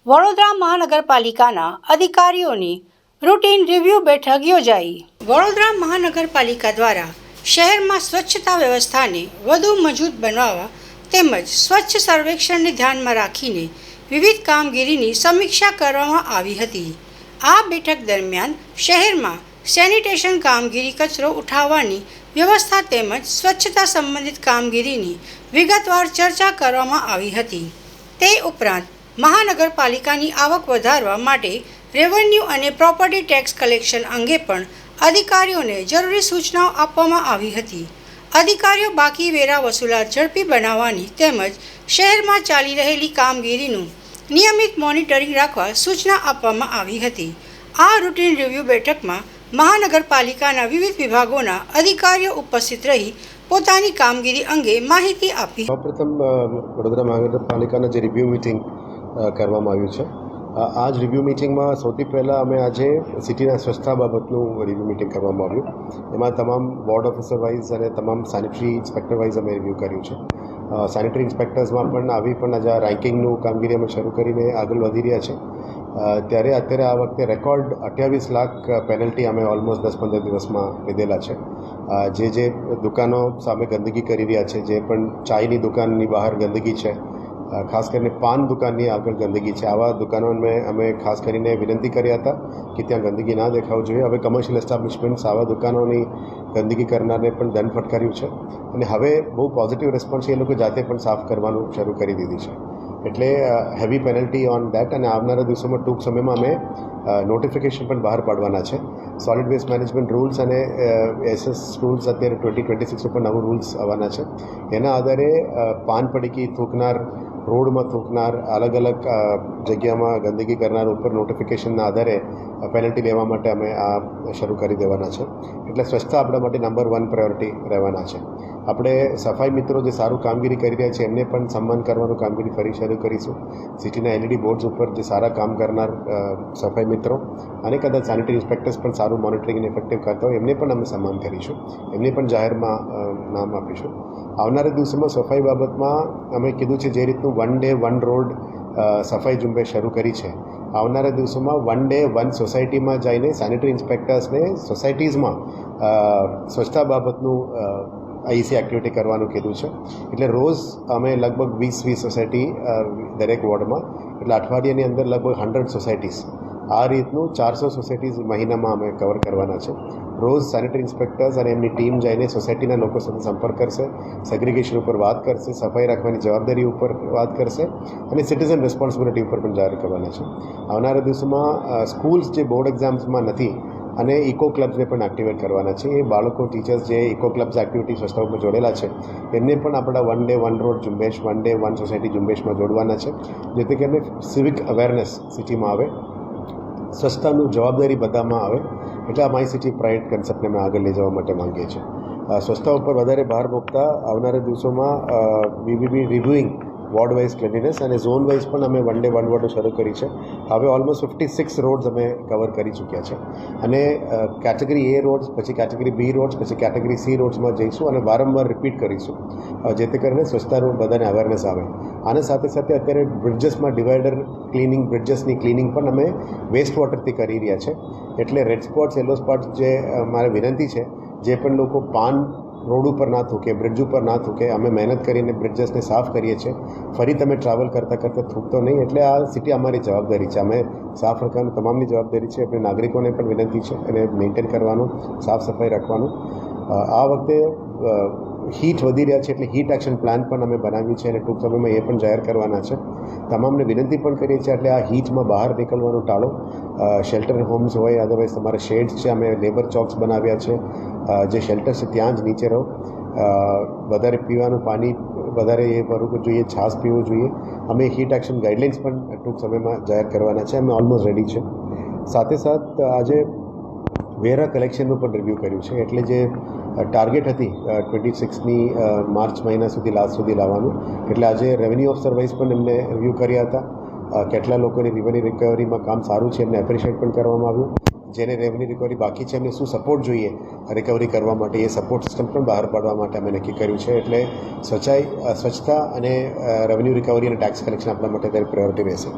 વડોદરા મહાનગરપાલિકાના અધિકારીઓની routine review બેઠક યોજાઈ। વડોદરા મહાનગરપાલિકા દ્વારા શહેરમાં સ્વચ્છતા વ્યવસ્થાને વધુ મજબૂત બનાવવા તેમજ સ્વચ્છ સર્વેક્ષણને ધ્યાનમાં રાખીને વિવિધ કામગીરીની સમીક્ષા કરવામાં આવી હતી। આ બેઠક દરમિયાન શહેરમાં સેનિટેશન કામગીરી, કચરો ઉઠાવવાની વ્યવસ્થા તેમજ સ્વચ્છતા સંબંધિત કામગીરીની વિગતવાર ચર્ચા કરવામાં આવી હતી। તે ઉપરાંત મહાનગરપાલિકાની આવક વધારવા માટે રેવન્યુ અને પ્રોપર્ટી ટેક્સ કલેક્શન અંગે પણ અધિકારીઓને જરૂરી સૂચનાઓ આપવામાં આવી હતી। અધિકારીઓ બાકી વેરા વસૂલાત ઝડપી બનાવવાની તેમજ શહેરમાં ચાલી રહેલી કામગીરીનું નિયમિત મોનિટરિંગ રાખવા સૂચના આપવામાં આવી હતી। આ રૂટીન રિવ્યૂ બેઠકમાં મહાનગરપાલિકાના વિવિધ વિભાગોના અધિકારીઓ ઉપસ્થિત રહી પોતાની કામગીરી અંગે માહિતી આપી। સૌપ્રથમ વડોદરા મહાનગરપાલિકાના જે રિવ્યૂ મિટિંગ કરવામાં આવ્યું છે, આ જ રિવ્યૂ મિટિંગમાં સૌથી પહેલાં અમે આજે સિટીના સ્વચ્છતા બાબતનું રિવ્યૂ મિટિંગ કરવામાં આવ્યું। એમાં તમામ વોર્ડ ઓફિસર વાઇઝ અને તમામ સેનિટરી ઇન્સ્પેક્ટર વાઇઝ અમે રિવ્યૂ કર્યું છે। સેનિટરી ઇન્સ્પેક્ટર્સમાં પણ આજે રેન્કિંગનું કામગીરી અમે શરૂ કરીને આગળ વધી રહ્યા છે। ત્યારે અત્યારે આ વખતે રેકોર્ડ 28 લાખ પેનલ્ટી અમે ઓલમોસ્ટ 10-15 દિવસમાં લીધેલા છે। જે દુકાનો સામે ગંદકી કરી રહ્યા છે, જે પણ ચાયની દુકાનની બહાર ગંદકી છે, ખાસ કરીને પાન દુકાનની આગળ ગંદકી છે, આવા દુકાનોને અમે ખાસ કરીને વિનંતી કર્યા હતા કે ત્યાં ગંદકી ના દેખાવું જોઈએ। હવે કમર્શિયલ એસ્ટાબ્લિશમેન્ટ્સ આવા દુકાનોની ગંદકી કરનારને પણ દંડ ફટકાર્યું છે અને હવે બહુ પોઝિટિવ રિસ્પોન્સ એ લોકો જાતે પણ સાફ કરવાનું શરૂ કરી દીધી છે। એટલે હેવી પેનલ્ટી ઓન દેટ, અને આવનારા દિવસોમાં ટૂંક સમયમાં અમે નોટિફિકેશન પણ બહાર પાડવાના છે। સોલિડ વેસ્ટ મેનેજમેન્ટ રૂલ્સ અને SS રૂલ્સ અત્યારે 2026 ઉપર નવું રૂલ્સ આવવાના છે। એના આધારે પાન પડીકી થૂકનાર, રોડમાં થૂકનાર, અલગ અલગ જગ્યામાં ગંદકી કરનાર ઉપર નોટિફિકેશનના આધારે પેનલ્ટી લેવા માટે અમે આ શરૂ કરી દેવાના છે। એટલે સ્વચ્છતા આપણા માટે નંબર 1 પ્રાયોરિટી રહેવાના છે। આપણે સફાઈ મિત્રો જે સારું કામગીરી કરી રહ્યા છે એમને પણ સન્માન કરવાનું કામગીરી ફરી શરૂ કરીશું। સિટીના LED બોર્ડ્સ ઉપર જે સારા કામ કરનાર સફાઈ મિત્રો અને કદાચ સેનિટરી ઇન્સ્પેક્ટર્સ પણ સારું મોનિટરિંગ અને ઇફેક્ટિવ કરતા હોય એમને પણ અમે સન્માન કરીશું, એમને પણ જાહેરમાં નામ આપીશું। આવનારા દિવસોમાં સફાઈ બાબતમાં અમે કીધું છે જે રીતનું 1 ડે 1 રોડ સફાઈ ઝુંબેશ શરૂ કરી છે, આવનારા દિવસોમાં 1 ડે 1 સોસાયટીમાં જઈને સેનિટરી ઇન્સ્પેક્ટર્સને સોસાયટીઝમાં સ્વચ્છતા બાબતનું આઈસી એક્ટિવિટી કરવાનું કીધું છે। એટલે રોજ અમે લગભગ 20 સોસાયટી દરેક વોર્ડમાં, એટલે અઠવાડિયાની અંદર લગભગ 100 સોસાયટીઝ, આ રીતનું 400 સોસાયટીઝ મહિનામાં અમે કવર કરવાના છે। રોજ સેનિટરી ઇન્સ્પેક્ટર્સ અને એમની ટીમ જઈને સોસાયટીના લોકો સાથે સંપર્ક કરશે, સેગ્રીગેશન ઉપર વાત કરશે, સફાઈ રાખવાની જવાબદારી ઉપર વાત કરશે અને સિટીઝન રિસ્પોન્સિબિલિટી ઉપર પણ જાહેર કરવાના છે। આવનારા દિવસોમાં સ્કૂલ્સ જે બોર્ડ એક્ઝામ્સમાં નથી અને ઇકો ક્લબ્સને પણ એક્ટિવેટ કરવાના છે। એ બાળકો, ટીચર્સ જે ઇકો ક્લબ્સ એક્ટિવિટી સ્વચ્છતા ઉપર જોડેલા છે એમને પણ આપણા 1 ડે 1 રોડ ઝુંબેશ, 1 ડે 1 સોસાયટી ઝુંબેશમાં જોડવાના છે, જેથી કરીને સિવિક અવેરનેસ સિટીમાં આવે, સ્વચ્છતાનું જવાબદારી બધામાં આવે। એટલે આ માય સિટી પ્રાઇડ કન્સેપ્ટને અમે આગળ લઈ જવા માટે માંગીએ છીએ। સ્વચ્છતા ઉપર વધારે ભાર મૂકતા આવનારા દિવસોમાં we will be reviewing ward wise cleanliness અને ઝોન વાઇઝ પણ અમે 1 ડે 1 રોડ શરૂ કરી છે। હવે ઓલમોસ્ટ 56 રોડ્સ અમે કવર કરી ચૂક્યા છે અને કેટેગરી A રોડ્સ, પછી કેટેગરી B રોડ્સ, પછી કેટેગરી C રોડ્સમાં જઈશું અને વારંવાર રિપીટ કરીશું, જેથી કરીને સ્વચ્છતાનું બધાને અવેરનેસ આવે। આના સાથે સાથે અત્યારે બ્રિડ્જસમાં ડિવાઈડર ક્લિનિંગ, બ્રિડ્જસની ક્લિનિંગ પણ અમે વેસ્ટ વોટરથી કરી રહ્યા છે। એટલે રેડ સ્પોટ્સ, યલો સ્પોટ્સ જે મારે વિનંતી છે, જે પણ લોકો પાન રોડ ઉપર ના થૂકે, બ્રિડ્જ ઉપર ના થૂકે, અમે મહેનત કરીને બ્રિડ્જસને સાફ કરીએ છીએ। ફરી તમે ટ્રાવેલ કરતાં થૂકતો નહીં, એટલે આ સિટી અમારી જવાબદારી છે, અમે સાફ રાખવાનું તમામની જવાબદારી છે। આપણે નાગરિકોને પણ વિનંતી છે એને મેન્ટેન કરવાનું, સાફ સફાઈ રાખવાનું। આ વખતે હીટ વધી રહ્યા છે એટલે હીટ એક્શન પ્લાન પણ અમે બનાવ્યું છે અને ટૂંક સમયમાં એ પણ જાહેર કરવાના છે। તમામને વિનંતી પણ કરીએ છીએ એટલે આ હીટમાં બહાર નીકળવાનું ટાળો। શેલ્ટર હોમ્સ હોય, અદરવાઇઝ તમારા શેડ્સ છે, અમે લેબર ચોક્સ બનાવ્યા છે, જે શેલ્ટર છે ત્યાં જ નીચે રહો। વધારે પીવાનું પાણી વધારે એ ભરવું જોઈએ, છાશ પીવું જોઈએ। અમે હીટ એક્શન ગાઈડલાઇન્સ પણ ટૂંક સમયમાં જાહેર કરવાના છે, અમે ઓલમોસ્ટ રેડી છે। સાથે સાથ આજે વેરા કલેક્શનનું પણ રિવ્યૂ કર્યું છે, એટલે જે ટાર્ગેટ હતી 26ની માર્ચ મહિના સુધી, લાસ્ટ સુધી લાવવાનું, એટલે આજે રેવન્યુ ઓફિસર વાઇઝ પણ એમને રિવ્યૂ કર્યા હતા। કેટલા લોકોની રેવન્યુ રિકવરીમાં કામ સારું છે એમને એપ્રિશિએટ પણ કરવામાં આવ્યું। જેને રેવન્યુ રિકવરી બાકી છે એમને શું સપોર્ટ જોઈએ રિકવરી કરવા માટે, એ સપોર્ટ સિસ્ટમ પણ બહાર પાડવા માટે અમે નક્કી કર્યું છે। એટલે સ્વચ્છતા અને રેવન્યુ રિકવરી અને ટેક્સ કલેક્શન આપણા માટે ત્યારે પ્રાયોરિટી રહેશે।